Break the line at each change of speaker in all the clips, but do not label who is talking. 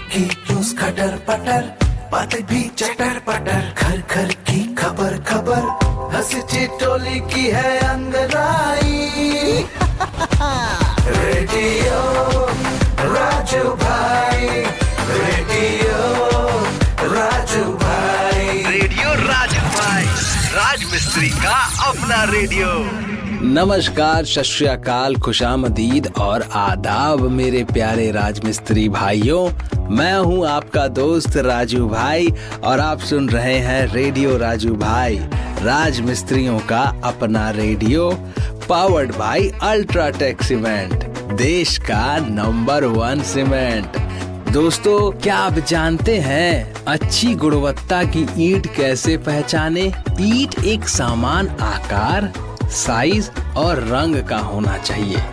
की न्यूज़ खटर पटर, बातें भी चटर पटर, घर घर की खबर खबर, हंसी ठिठोली की है अंगड़ाई। रेडियो राजू भाई, रेडियो राजू भाई,
रेडियो राजू भाई, राज मिस्त्री का अपना रेडियो।
नमस्कार, सत श्री अकाल, खुशामदीद और आदाब मेरे प्यारे राजमिस्त्री भाइयों। मैं हूं आपका दोस्त राजू भाई और आप सुन रहे हैं रेडियो राजू भाई, राज मिस्त्रियों का अपना radio, powered by UltraTech cement, देश का नंबर 1 सीमेंट। दोस्तों, क्या आप जानते हैं अच्छी गुणवत्ता की ईंट कैसे पहचाने? ईंट एक समान आकार, साइज और रंग का होना चाहिए।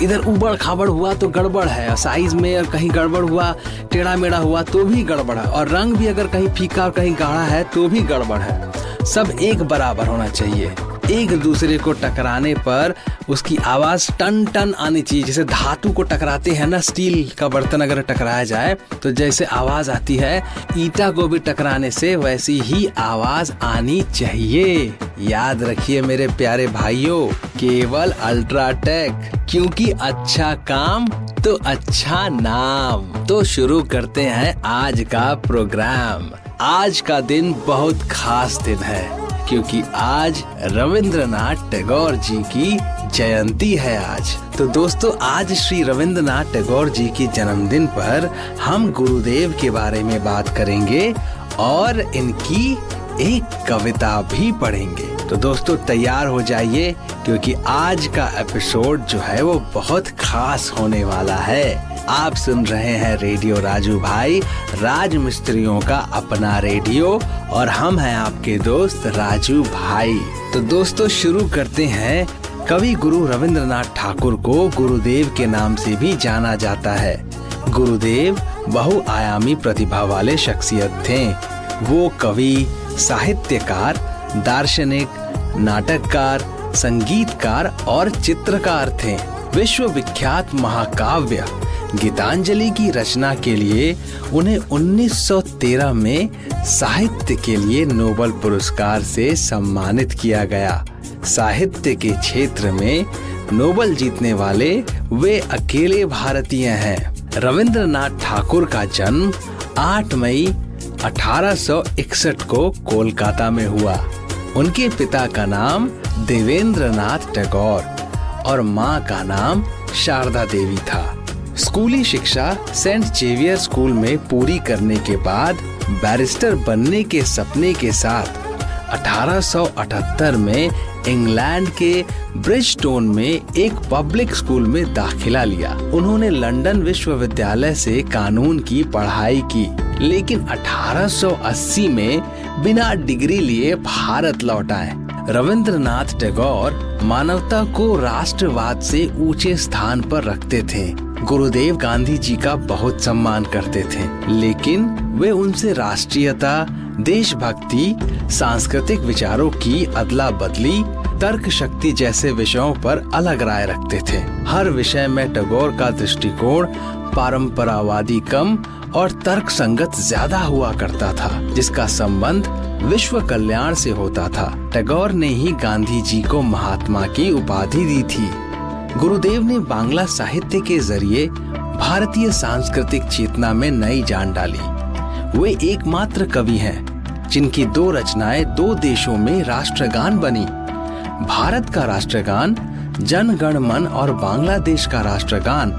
इधर उबड़ खाबड़ हुआ तो गड़बड़ है, साइज में और कहीं गड़बड़ हुआ, टेढ़ा मेढ़ा हुआ तो भी गड़बड़ है, और रंग भी अगर कहीं फीका और कहीं गाढ़ा है तो भी गड़बड़ है। सब एक बराबर होना चाहिए। एक दूसरे को टकराने पर उसकी आवाज टन टन आनी चाहिए। जैसे धातु को टकराते हैं ना, स्टील का बर्तन अगर टकराया जाए तो जैसे आवाज आती है, ईंटा को भी टकराने से वैसी ही आवाज आनी चाहिए। याद रखिए मेरे प्यारे भाइयों, केवल अल्ट्राटेक, क्योंकि अच्छा काम तो अच्छा नाम। तो शुरू करते हैं आज का प्रोग्राम। आज का दिन बहुत खास दिन है, क्योंकि आज रविंद्रनाथ टैगोर जी की जयंती है आज। तो दोस्तों, आज श्री रविंद्रनाथ टैगोर जी की जन्मदिन पर हम गुरुदेव के बारे में बात करेंगे और इनकी एक कविता भी पढ़ेंगे। तो दोस्तों तैयार हो जाइए, क्योंकि आज का एपिसोड जो है वो बहुत खास होने वाला है। आप सुन रहे हैं रेडियो राजू भाई, राज मिस्त्रियों का अपना रेडियो, और हम हैं आपके दोस्त राजू भाई। तो दोस्तों शुरू करते हैं। कवि गुरु रविंद्रनाथ ठाकुर को गुरुदेव के नाम से भी जाना जाता है। गुरुदेव बहुआयामी प्रतिभा वाले शख्सियत थे। वो कवि, साहित्यकार, दार्शनिक, नाटककार, संगीतकार और चित्रकार थे। विश्वविख्यात महाकाव्य गीतांजलि की रचना के लिए उन्हें 1913 में साहित्य के लिए नोबेल पुरस्कार से सम्मानित किया गया। साहित्य के क्षेत्र में नोबेल जीतने वाले वे अकेले भारतीय हैं। रविंद्रनाथ ठाकुर का जन्म 8 मई 1861 को कोलकाता में हुआ। उनके पिता का नाम देवेंद्रनाथ टैगोर और माँ का नाम शारदा देवी था। स्कूली शिक्षा सेंट जेवियर स्कूल में पूरी करने के बाद बैरिस्टर बनने के सपने के साथ 1878 में इंग्लैंड के ब्रिजस्टोन में एक पब्लिक स्कूल में दाखिला लिया। उन्होंने लंदन विश्वविद्यालय से कानून की पढ़ाई की, लेकिन 1880 में बिना डिग्री लिए भारत लौट आए। रविंद्रनाथ टैगोर मानवता को राष्ट्रवाद से ऊंचे स्थान पर रखते थे। गुरुदेव गांधी जी का बहुत सम्मान करते थे, लेकिन वे उनसे राष्ट्रीयता, देशभक्ति, सांस्कृतिक विचारों की अदला बदली, तर्क शक्ति जैसे विषयों पर अलग राय रखते थे। हर विषय में टैगोर का दृष्टिकोण परंपरावादी कम और तर्क संगत ज्यादा हुआ करता था, जिसका संबंध विश्व कल्याण से होता था। टैगोर ने ही गांधी जी को महात्मा की उपाधि दी थी। गुरुदेव ने बांग्ला साहित्य के जरिए भारतीय सांस्कृतिक चेतना में नई जान डाली। वे एकमात्र कवि हैं जिनकी 2 रचनाएं 2 देशों में राष्ट्रगान बनी। भारत का राष्ट्रगान जन गण मन और बांग्लादेश का राष्ट्रगान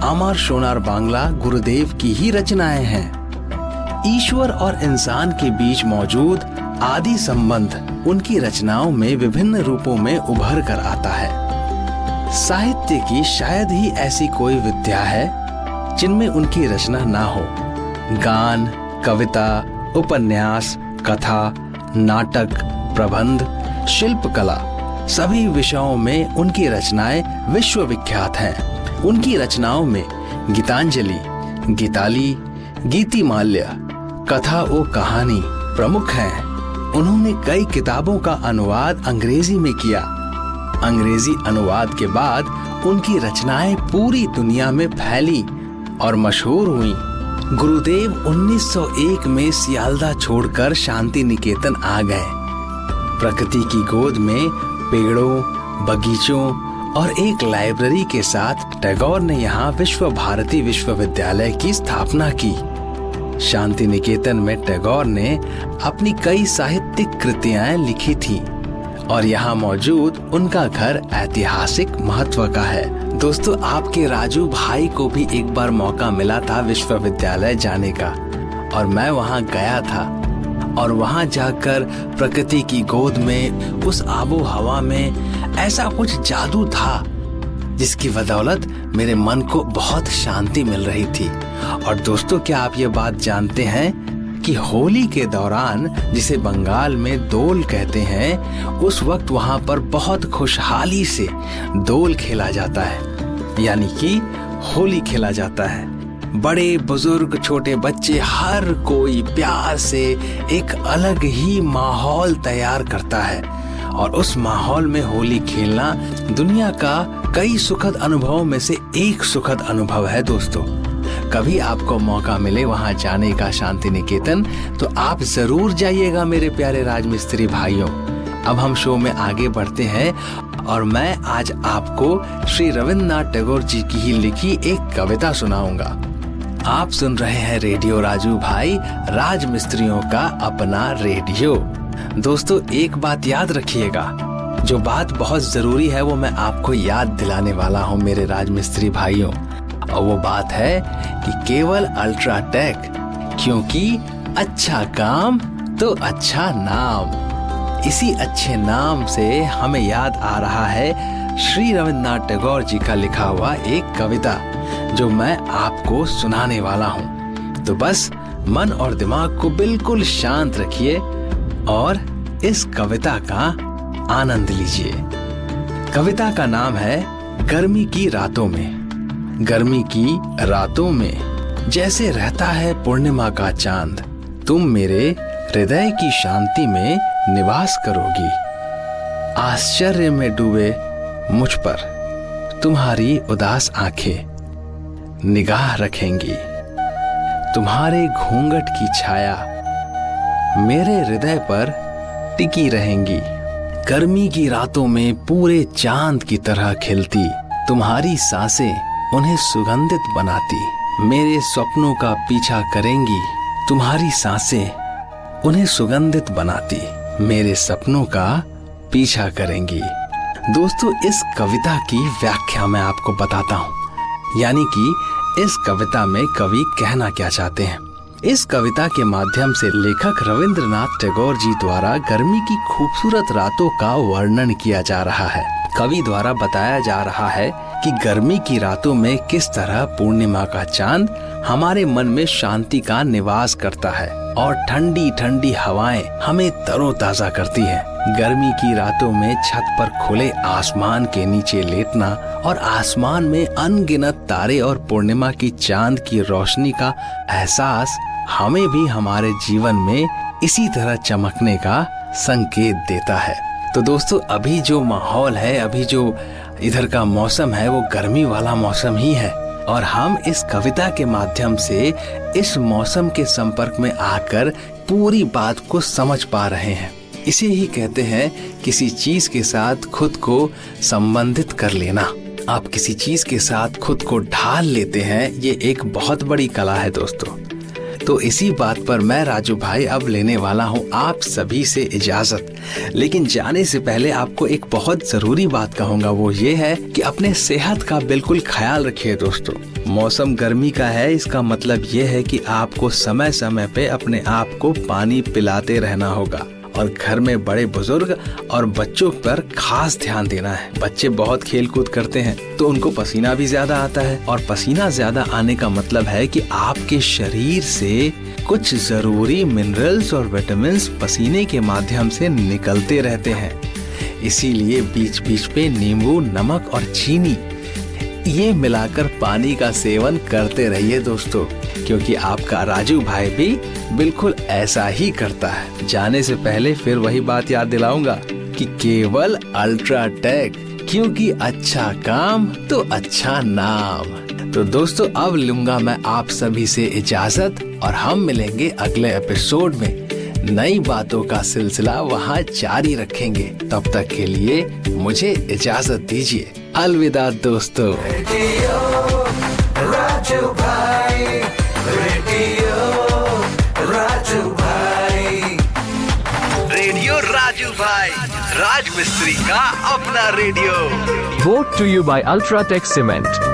अमर सोनार बांग्ला गुरुदेव की ही रचनाएं हैं। ईश्वर और इंसान के बीच मौजूद आदि संबंध उनकी रचनाओं में विभिन्न रूपों में उभर कर आता है। साहित्य की शायद ही ऐसी कोई विद्या है जिनमें उनकी रचना ना हो। गान, कविता, उपन्यास, कथा, नाटक, प्रबंध, शिल्पकला, सभी विषयों में उनकी रचनाएं विश्वविख्यात हैं। उनकी रचनाओं में गीतांजलि, गीताली, गीतिमाल्य, कथा ओ कहानी प्रमुख हैं। उन्होंने कई किताबों का अनुवाद अंग्रेजी में किया। अंग्रेजी अनुवाद के बाद उनकी रचनाएं पूरी दुनिया में फैली और मशहूर हुई। गुरुदेव 1901 में सियालदा छोड़कर शांति निकेतन आ गए। प्रकृति की गोद में पेड़ों, बगीचों और एक लाइब्रेरी के साथ टैगोर ने यहाँ विश्व भारती विश्वविद्यालय की स्थापना की। शांति निकेतन में टैगोर ने अपनी कई साहित्यिक कृतियां लिखी थी और यहाँ मौजूद उनका घर ऐतिहासिक महत्व का है। दोस्तों, आपके राजू भाई को भी एक बार मौका मिला था विश्वविद्यालय जाने का और मैं वहाँ गया था और वहाँ जाकर प्रकृति की गोद में उस आबो हवा में ऐसा कुछ जादू था जिसकी बदौलत मेरे मन को बहुत शांति मिल रही थी। और दोस्तों, क्या आप ये बात जानते हैं कि होली के दौरान, जिसे बंगाल में दोल कहते हैं, उस वक्त वहाँ पर बहुत खुशहाली से दोल खेला जाता है, यानी कि होली खेला जाता है। बड़े बुजुर्ग छोटे बच्चे हर कोई प्यार से एक अलग ही माहौल तैयार करता है और उस माहौल में होली खेलना दुनिया का कई सुखद अनुभवों में से एक सुखद अनुभव है। दोस्तों, कभी आपको मौका मिले वहां जाने का शांति निकेतन, तो आप जरूर जाइएगा मेरे प्यारे राजमिस्त्री भाइयों। अब हम शो में आगे बढ़ते हैं और मैं आज आपको श्री रविन्द्रनाथ टैगोर जी की ही लिखी एक कविता सुनाऊंगा। आप सुन रहे हैं रेडियो राजू भाई, राजमिस्त्रियों का अपना रेडियो। दोस्तों, एक बात याद रखिएगा, जो बात बहुत जरूरी है वो मैं आपको याद दिलाने वाला हूँ मेरे राजमिस्त्री भाइयों, और वो बात है कि केवल अल्ट्राटेक, क्योंकि अच्छा काम तो अच्छा नाम। इसी अच्छे नाम से हमें याद आ रहा है श्री रविन्द्रनाथ टैगोर जी का लिखा हुआ एक कविता जो मैं आपको सुनाने वाला हूँ। तो बस मन और दिमाग को बिल्कुल शांत रखिए और इस कविता का आनंद लीजिए। कविता का नाम है गर्मी की रातों में। गर्मी की रातों में जैसे रहता है पूर्णिमा का चांद, तुम मेरे हृदय की शांति में निवास करोगी। आश्चर्य में डूबे मुझ पर तुम्हारी उदास आंखें निगाह रखेंगी। तुम्हारे घूंघट की छाया मेरे हृदय पर टिकी रहेंगी। गर्मी की रातों में पूरे चांद की तरह खिलती तुम्हारी सांसें उन्हें सुगंधित बनाती। मेरे सपनों का पीछा करेंगी तुम्हारी सांसें उन्हें सुगंधित बनाती। मेरे सपनों का पीछा करेंगी। दोस्तों, इस कविता की व्याख्या मैं आपको बताता हूँ, यानी कि इस कविता में कवि कहना क्या चाहते हैं। इस कविता के माध्यम से लेखक रविंद्रनाथ टैगोर जी द्वारा गर्मी की खूबसूरत रातों का वर्णन किया जा रहा है। कवि द्वारा बताया जा रहा है कि गर्मी की रातों में किस तरह पूर्णिमा का चांद हमारे मन में शांति का निवास करता है और ठंडी ठंडी हवाएं हमें तरोताजा करती हैं। गर्मी की रातों में छत पर खुले आसमान के नीचे लेटना और आसमान में अनगिनत तारे और पूर्णिमा की चांद की रोशनी का एहसास हमें भी हमारे जीवन में इसी तरह चमकने का संकेत देता है। तो दोस्तों, अभी जो माहौल है, अभी जो इधर का मौसम है, वो गर्मी वाला मौसम ही है और हम इस कविता के माध्यम से इस मौसम के संपर्क में आकर पूरी बात को समझ पा रहे हैं। इसे ही कहते हैं किसी चीज के साथ खुद को संबंधित कर लेना। आप किसी चीज के साथ खुद को ढाल लेते हैं, ये एक बहुत बड़ी कला है दोस्तों। तो इसी बात पर मैं राजू भाई अब लेने वाला हूँ आप सभी से इजाजत। लेकिन जाने से पहले आपको एक बहुत जरूरी बात कहूँगा, वो ये है कि अपने सेहत का बिल्कुल ख्याल रखिए दोस्तों। मौसम गर्मी का है, इसका मतलब ये है कि आपको समय समय पे अपने आप को पानी पिलाते रहना होगा और घर में बड़े बुजुर्ग और बच्चों पर खास ध्यान देना है। बच्चे बहुत खेल कूद करते हैं तो उनको पसीना भी ज्यादा आता है और पसीना ज्यादा आने का मतलब है कि आपके शरीर से कुछ जरूरी मिनरल्स और विटामिन्स पसीने के माध्यम से निकलते रहते हैं। इसीलिए बीच बीच पे नींबू, नमक और चीनी ये मिलाकर पानी का सेवन करते रहिए दोस्तों, क्योंकि आपका राजू भाई भी बिल्कुल ऐसा ही करता है। जाने से पहले फिर वही बात याद दिलाऊंगा कि केवल अल्ट्राटेक, क्योंकि अच्छा काम तो अच्छा नाम। तो दोस्तों अब लूंगा मैं आप सभी से इजाजत और हम मिलेंगे अगले एपिसोड में। नई बातों का सिलसिला वहाँ जारी रखेंगे। तब तक के लिए मुझे इजाजत दीजिए। अलविदा दोस्तों।
रेडियो राजू भाई, रेडियो राजू भाई,
रेडियो राजू भाई, राज मिस्त्री का अपना radio.
Brought to you by Ultratech Cement.